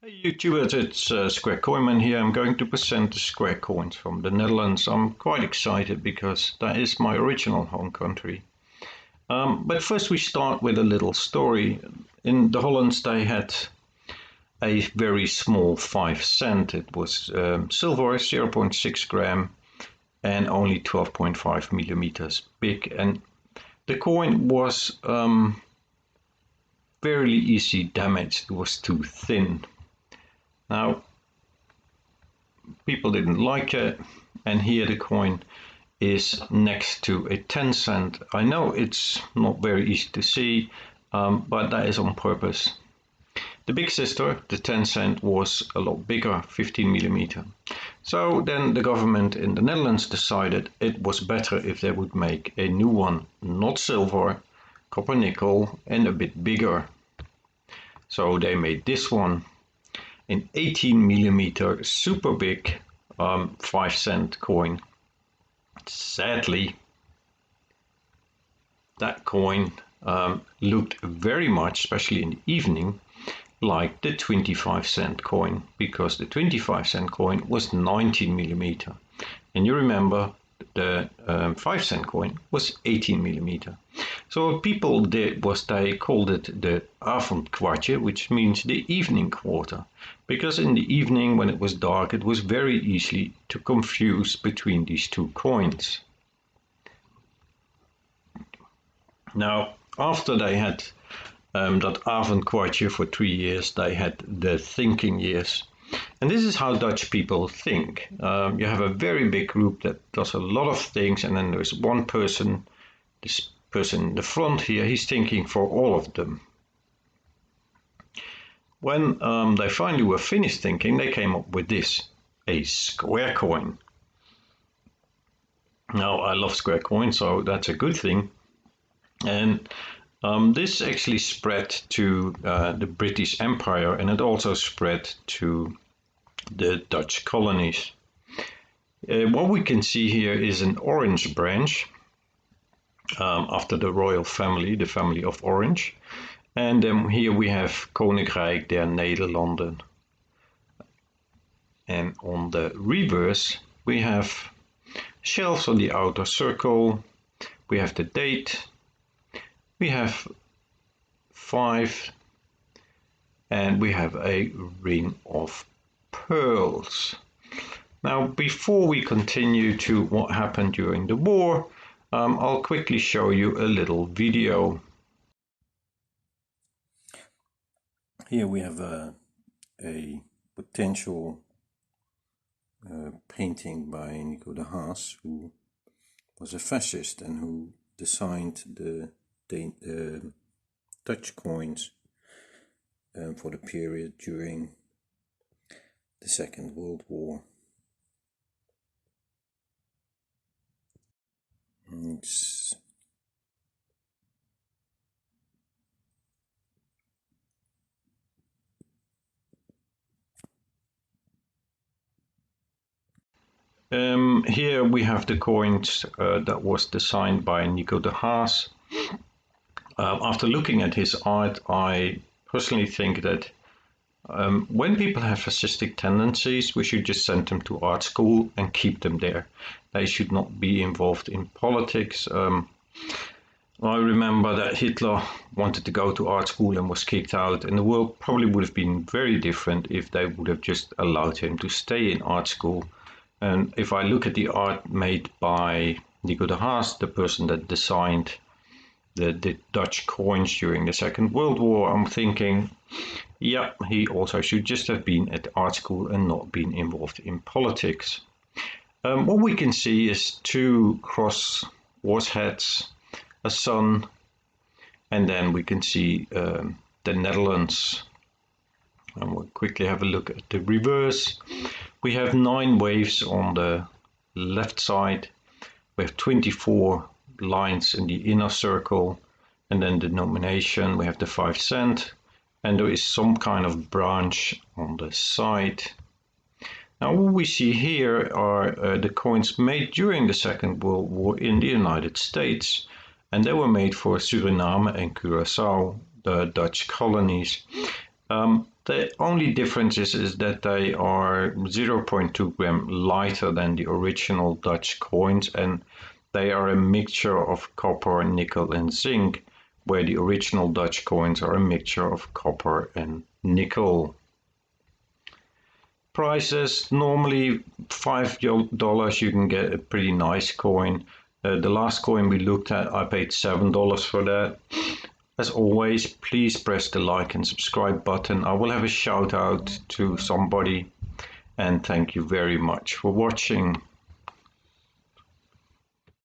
Hey YouTubers, it's Square Coinman here. I'm going to present the Square coins from the Netherlands. I'm quite excited because that is my original home country. But first we start with a little story. In the Hollands they had a very small 5 cent. It was silver, 0.6 gram and only 12.5 millimeters big. And the coin was fairly easy damaged. It was too thin. Now, people didn't like it, and here the coin is next to a 10 cent. I know it's not very easy to see, but that is on purpose. The big sister, the 10 cent, was a lot bigger, 15 millimeter. So then the government in the Netherlands decided it was better if they would make a new one, not silver, copper nickel, and a bit bigger. So they made this one, an 18 millimeter super big 5 cent coin. Sadly, that coin looked very much, especially in the evening, like the 25 cent coin, because the 25 cent coin was 19 millimeter. And you remember the 5 cent coin was 18 millimeter. So what people did was they called it the avondkwartje, which means the evening quarter, because in the evening when it was dark it was very easy to confuse between these two coins. Now, after they had that avondkwartje for 3 years, they had the thinking years. And this is how Dutch people think. You have a very big group that does a lot of things, and then there's one person, this person in the front here, he's thinking for all of them. When they finally were finished thinking, they came up with this, a square coin. Now, I love square coins, so that's a good thing. And this actually spread to the British Empire, and it also spread to the Dutch colonies. What we can see here is an orange branch after the royal family, the family of Orange. And here we have Koninkrijk der Nederlanden. And on the reverse, we have shells on the outer circle. We have the date. We have 5. And we have a ring of pearls. Now, before we continue to what happened during the war, I'll quickly show you a little video. Here we have a potential painting by Nico de Haas, who was a fascist and who designed the Dutch coins for the period during the Second World War. Here we have the coins that was designed by Nico de Haas. After looking at his art, I personally think that when people have fascistic tendencies, we should just send them to art school and keep them there. They should not be involved in politics. I remember that Hitler wanted to go to art school and was kicked out, and the world probably would have been very different if they would have just allowed him to stay in art school. And if I look at the art made by Nico de Haas, the person that designed the Dutch coins during the Second World War, I'm thinking, yeah, he also should just have been at art school and not been involved in politics. What we can see is 2 cross horse heads, a sun, and then we can see the Netherlands. And we'll quickly have a look at the reverse. We have 9 waves on the left side. We have 24 lines in the inner circle, and then the denomination. We have the 5 cent, and there is some kind of branch on the side. Now what we see here are the coins made during the Second World War in the United States, and they were made for Suriname and Curacao, the Dutch colonies. The only difference is that they are 0.2 gram lighter than the original Dutch coins, and they are a mixture of copper, nickel, and zinc, where the original Dutch coins are a mixture of copper and nickel. Prices normally $5 you can get a pretty nice coin. The last coin we looked at, I paid $7 for that. As always, please press the like and subscribe button. I will have a shout out to somebody, and thank you very much for watching.